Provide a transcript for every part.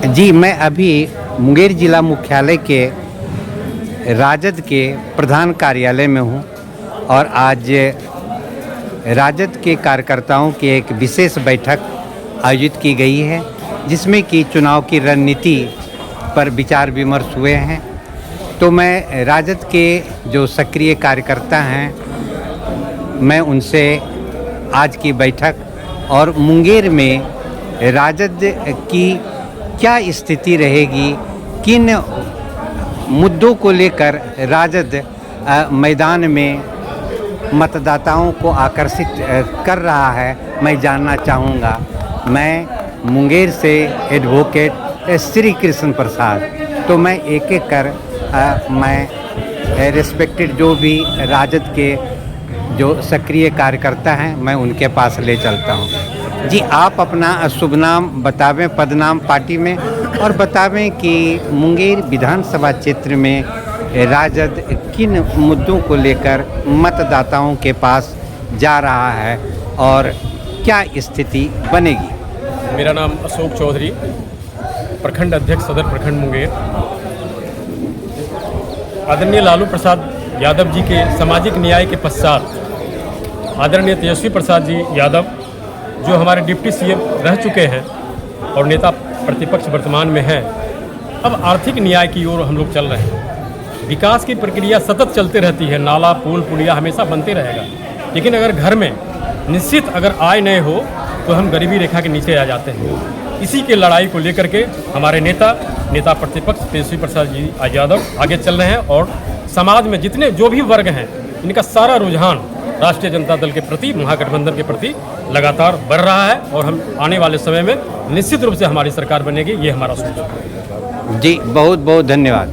जी, मैं अभी मुंगेर जिला मुख्यालय के राजद के प्रधान कार्यालय में हूँ और आज राजद के कार्यकर्ताओं की एक विशेष बैठक आयोजित की गई है, जिसमें कि चुनाव की रणनीति पर विचार विमर्श हुए हैं। तो मैं राजद के जो सक्रिय कार्यकर्ता हैं, मैं उनसे आज की बैठक और मुंगेर में राजद की क्या स्थिति रहेगी, किन मुद्दों को लेकर राजद मैदान में मतदाताओं को आकर्षित कर रहा है, मैं जानना चाहूँगा। मैं मुंगेर से एडवोकेट श्री कृष्ण प्रसाद। तो मैं एक एक कर मैं रिस्पेक्टेड जो भी राजद के जो सक्रिय कार्यकर्ता हैं, मैं उनके पास ले चलता हूं। जी, आप अपना शुभ नाम बतावें, पदनाम पार्टी में, और बतावें कि मुंगेर विधानसभा क्षेत्र में राजद किन मुद्दों को लेकर मतदाताओं के पास जा रहा है और क्या स्थिति बनेगी। मेरा नाम अशोक चौधरी, प्रखंड अध्यक्ष सदर प्रखंड मुंगेर। आदरणीय लालू प्रसाद यादव जी के सामाजिक न्याय के पश्चात आदरणीय तेजस्वी प्रसाद जी यादव, जो हमारे डिप्टी सीएम रह चुके हैं और नेता प्रतिपक्ष वर्तमान में हैं, अब आर्थिक न्याय की ओर हम लोग चल रहे हैं। विकास की प्रक्रिया सतत चलते रहती है, नाला पुल पुलिया हमेशा बनते रहेगा, लेकिन अगर घर में निश्चित अगर आय नहीं हो तो हम गरीबी रेखा के नीचे आ जाते हैं। इसी के लड़ाई को लेकर के हमारे नेता प्रतिपक्ष तेजस्वी प्रसाद जी यादव आगे चल रहे हैं और समाज में जितने जो भी वर्ग हैं, इनका सारा रुझान राष्ट्रीय जनता दल के प्रति, महागठबंधन के प्रति लगातार बढ़ रहा है और हम आने वाले समय में निश्चित रूप से हमारी सरकार बनेगी, ये हमारा सोच है। जी, बहुत बहुत धन्यवाद।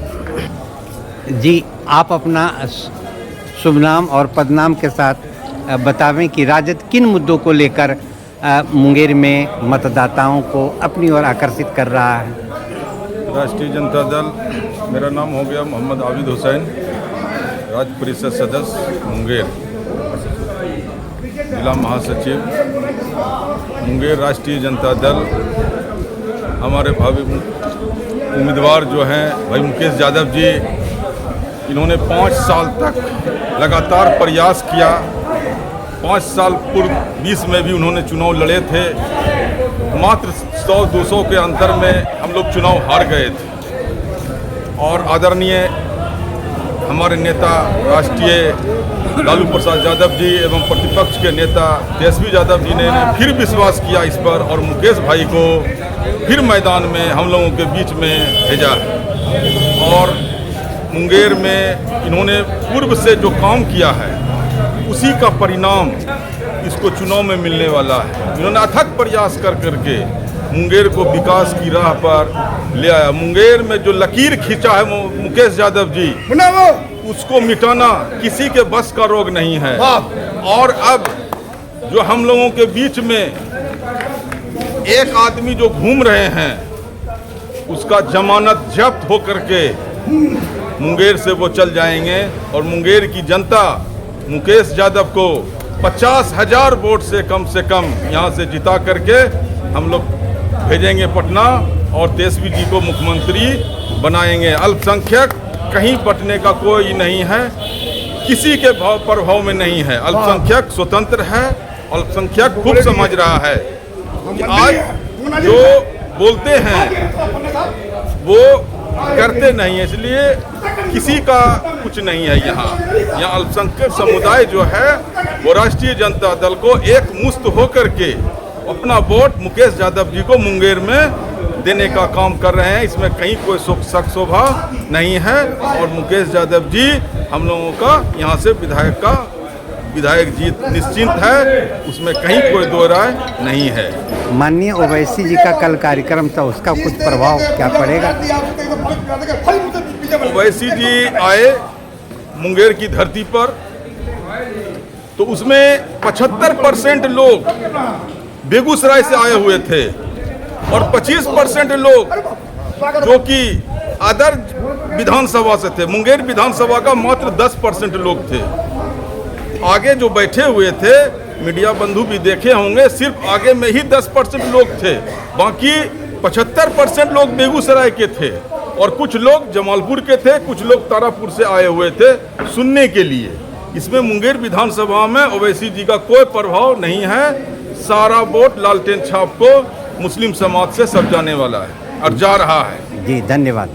जी, आप अपना शुभ नाम और पदनाम के साथ बतावें कि राजद किन मुद्दों को लेकर मुंगेर में मतदाताओं को अपनी ओर आकर्षित कर रहा है। राष्ट्रीय जनता दल, मेरा नाम हो गया मोहम्मद आबिद हुसैन, राज्य परिषद सदस्य मुंगेर, जिला महासचिव मुंगेर राष्ट्रीय जनता दल। हमारे भावी उम्मीदवार जो हैं भाई मुकेश यादव जी, इन्होंने 5 साल तक लगातार प्रयास किया। 5 साल पूर्व 20 में भी उन्होंने चुनाव लड़े थे, मात्र 100-200 के अंतर में हम लोग चुनाव हार गए थे। और आदरणीय हमारे नेता राष्ट्रीय लालू प्रसाद यादव जी एवं प्रतिपक्ष के नेता तेजस्वी यादव जी ने फिर विश्वास किया इस पर और मुकेश भाई को फिर मैदान में हम लोगों के बीच में भेजा। और मुंगेर में इन्होंने पूर्व से जो काम किया है, उसी का परिणाम इसको चुनाव में मिलने वाला है। इन्होंने अथक प्रयास कर करके मुंगेर को विकास की राह पर ले आया। मुंगेर में जो लकीर खींचा है मुकेश यादव जी, उसको मिटाना किसी के बस का रोग नहीं है। और अब जो हम लोगों के बीच में एक आदमी जो घूम रहे हैं, उसका जमानत जब्त हो करके मुंगेर से वो चल जाएंगे और मुंगेर की जनता मुकेश यादव को 50,000 वोट से कम यहाँ से जिता करके हम लोग भेजेंगे पटना और तेजस्वी जी को मुख्यमंत्री बनाएंगे। अल्पसंख्यक कहीं बटने का कोई नहीं है, किसी के प्रभाव में नहीं है। अल्पसंख्यक स्वतंत्र है, अल्पसंख्यक खूब समझ रहा है कि आज जो बोलते हैं वो करते नहीं है, इसलिए किसी का कुछ नहीं है। यहाँ अल्पसंख्यक समुदाय जो है वो राष्ट्रीय जनता दल को एक मुश्त होकर के अपना वोट मुकेश यादव जी को मुंगेर में देने का काम कर रहे हैं। इसमें कहीं कोई शक शोभा नहीं है और मुकेश यादव जी हम लोगों का यहाँ से विधायक जीत निश्चिंत है, उसमें कहीं कोई दो राय नहीं है। माननीय ओवैसी जी का कल कार्यक्रम था, उसका कुछ प्रभाव क्या पड़ेगा। ओवैसी जी आए मुंगेर की धरती पर, तो उसमें 75% लोग बेगूसराय से आए हुए थे और 25% लोग जो कि अदर विधानसभा से थे। मुंगेर विधानसभा का मात्र 10% लोग थे। आगे जो बैठे हुए थे, मीडिया बंधु भी देखे होंगे, सिर्फ आगे में ही 10% लोग थे, बाकी 75% लोग बेगूसराय के थे और कुछ लोग जमालपुर के थे, कुछ लोग तारापुर से आए हुए थे सुनने के लिए। इसमें मुंगेर विधानसभा में ओवैसी जी का कोई प्रभाव नहीं है। सारा वोट लालटेन छाप को मुस्लिम समाज से सब जाने वाला है और जा रहा है। जी धन्यवाद।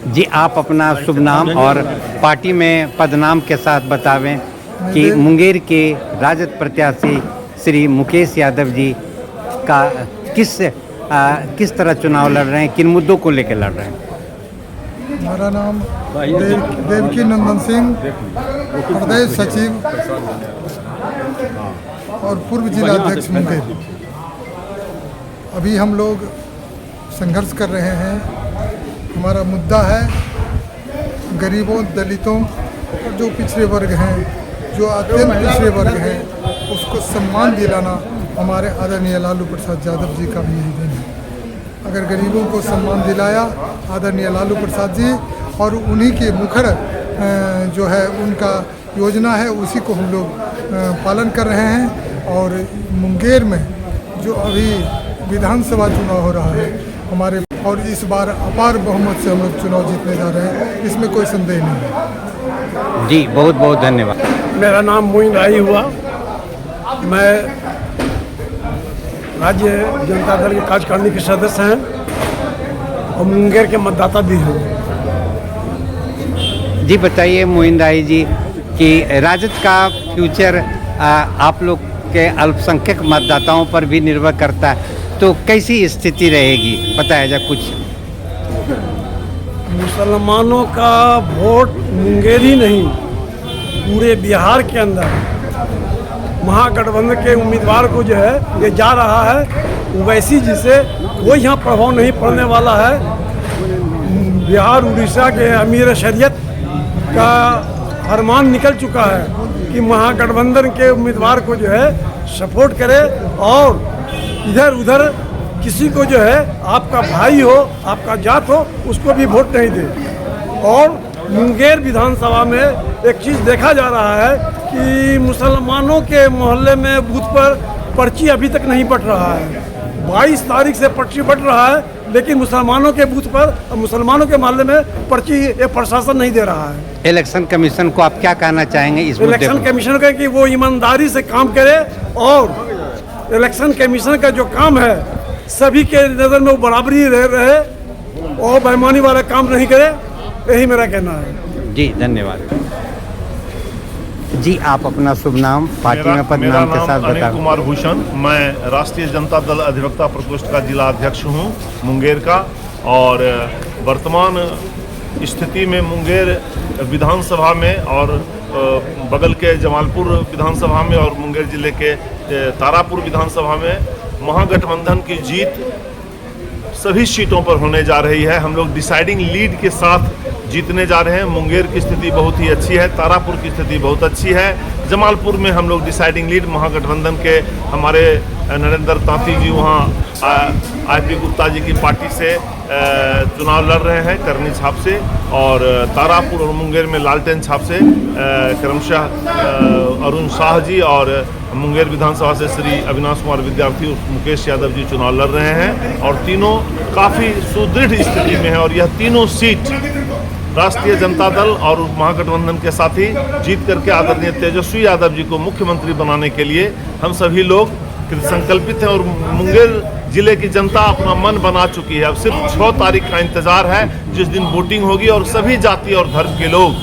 जी आप अपना शुभ नाम और पार्टी में पदनाम के साथ बतावें कि मुंगेर के राजद प्रत्याशी श्री मुकेश यादव जी का किस तरह चुनाव लड़ रहे हैं, किन मुद्दों को लेकर लड़ रहे हैं। हमारा नाम देवकी नंदन सिंह, प्रदेश सचिव और पूर्व जिला अध्यक्ष मुंगेर। अभी हम लोग संघर्ष कर रहे हैं। हमारा मुद्दा है गरीबों, दलितों और जो पिछड़े वर्ग हैं, जो अत्यंत पिछड़े वर्ग हैं, उसको सम्मान दिलाना हमारे आदरणीय लालू प्रसाद यादव जी का भी यही दिन है। अगर गरीबों को सम्मान दिलाया आदरणीय लालू प्रसाद जी और उन्हीं के मुखर जो है उनका योजना है, उसी को हम लोग पालन कर रहे हैं। और मुंगेर में जो अभी विधानसभा चुनाव हो रहा है हमारे, और इस बार अपार बहुमत से हम लोग चुनाव जीतने जा रहे हैं, इसमें कोई संदेह नहीं है। जी बहुत बहुत धन्यवाद। मेरा नाम मोइन राही हुआ। मैं राज्य जनता दल के कार्यकारिणी के सदस्य हैं और मुंगेर के मतदाता भी हैं। जी बताइए मोइन राही जी कि राजद का फ्यूचर आप लोग के अल्पसंख्यक मतदाताओं पर भी निर्भर करता है, तो कैसी स्थिति रहेगी बताया जाए कुछ। मुसलमानों का वोट मुंगेर ही नहीं पूरे बिहार के अंदर महागठबंधन के उम्मीदवार को जो है ये जा रहा है ओवैसी जी से कोई यहाँ प्रभाव नहीं पड़ने वाला है। बिहार उड़ीसा के अमीर शरीयत का फरमान निकल चुका है कि महागठबंधन के उम्मीदवार को जो है सपोर्ट करे और इधर उधर किसी को जो है आपका भाई हो, आपका जात हो, उसको भी वोट नहीं दे। और मुंगेर विधानसभा में एक चीज़ देखा जा रहा है कि मुसलमानों के मोहल्ले में बूथ पर पर्ची अभी तक नहीं बट रहा है। 22 तारीख से पर्ची बट रहा है, लेकिन मुसलमानों के बूथ पर, मुसलमानों के मोहल्ले में पर्ची ये प्रशासन नहीं दे रहा है। इलेक्शन कमीशन को आप क्या कहना चाहेंगे इस मुद्दे इलेक्शन पर? कमीशन का कि वो ईमानदारी से काम करे और इलेक्शन कमीशन का जो काम है सभी के नज़र में वो बराबरी रहे और बेईमानी वाला काम नहीं करे, यही मेरा कहना है। जी धन्यवाद। जी आप अपना शुभ नाम पार्टी में पदनाम के साथ अनिल बताएं। कुमार भूषण, मैं राष्ट्रीय जनता दल अधिवक्ता प्रकोष्ठ का जिला अध्यक्ष हूं मुंगेर का। और वर्तमान स्थिति में मुंगेर विधानसभा में और बगल के जमालपुर विधानसभा में और मुंगेर जिले के तारापुर विधानसभा में महागठबंधन की जीत सभी सीटों पर होने जा रही है। हम लोग डिसाइडिंग लीड के साथ जीतने जा रहे हैं। मुंगेर की स्थिति बहुत ही अच्छी है, तारापुर की स्थिति बहुत अच्छी है, जमालपुर में हम लोग डिसाइडिंग लीड महागठबंधन के हमारे नरेंद्र तांती जी वहाँ आईपी गुप्ता जी की पार्टी से चुनाव लड़ रहे हैं करनी छाप से, और तारापुर और मुंगेर में लालटेन छाप से क्रमशः अरुण शाह जी, और मुंगेर विधानसभा से श्री अविनाश कुमार विद्यार्थी और मुकेश यादव जी चुनाव लड़ रहे हैं। और तीनों काफ़ी सुदृढ़ स्थिति में है और यह तीनों सीट राष्ट्रीय जनता दल और महागठबंधन के साथ ही जीत करके आदरणीय तेजस्वी यादव जी को मुख्यमंत्री बनाने के लिए हम सभी लोग संकल्पित हैं। और मुंगेर जिले की जनता अपना मन बना चुकी है। अब सिर्फ 6 तारीख का इंतजार है जिस दिन वोटिंग होगी और सभी जाति और धर्म के लोग,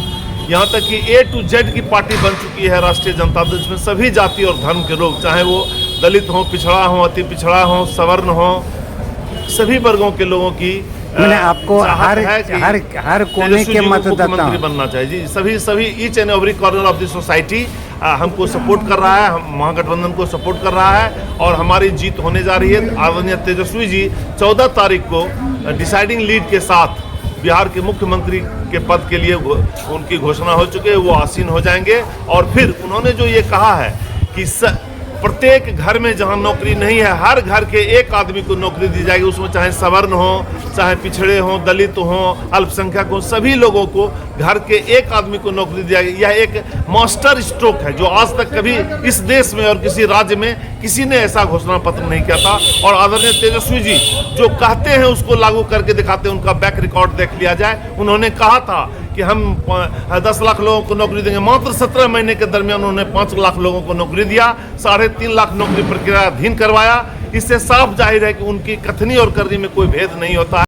यहाँ तक कि A to Z की पार्टी बन चुकी है राष्ट्रीय जनता दल, जिसमें सभी जाति और धर्म के लोग, चाहे वो दलित हों, पिछड़ा हों, अति पिछड़ा हों, सवर्ण हों, सभी वर्गों के लोगों की मैंने आपको हर कोने के मतदाता बनना चाहिए जी। सभी each and every corner of the society हमको सपोर्ट कर रहा है, हम महागठबंधन को सपोर्ट कर रहा है और हमारी जीत होने जा रही है। आदरणीय तेजस्वी जी 14 तारीख को डिसाइडिंग लीड के साथ बिहार के मुख्यमंत्री के पद के लिए उनकी घोषणा हो चुकी है, वो आसीन हो जाएंगे। और फिर उन्होंने जो ये कहा है कि प्रत्येक घर में जहां नौकरी नहीं है, हर घर के एक आदमी को नौकरी दी जाएगी। उसमें चाहे सवर्ण हो, चाहे पिछड़े हो, दलित हो, अल्पसंख्यक हो, सभी लोगों को घर के एक आदमी को नौकरी दी जाएगी। यह एक मास्टर स्ट्रोक है जो आज तक कभी इस देश में और किसी राज्य में किसी ने ऐसा घोषणा पत्र नहीं किया था। और आदरणीय तेजस्वी जी जो कहते हैं उसको लागू करके दिखाते हैं, उनका बैक रिकॉर्ड देख लिया जाए। उन्होंने कहा था कि हम 10 लाख लोगों को नौकरी देंगे, मात्र 17 महीने के दरमियान उन्होंने 5 लाख लोगों को नौकरी दिया, 3.5 लाख नौकरी प्रक्रियाधीन करवाया। इससे साफ जाहिर है कि उनकी कथनी और करनी में कोई भेद नहीं होता है।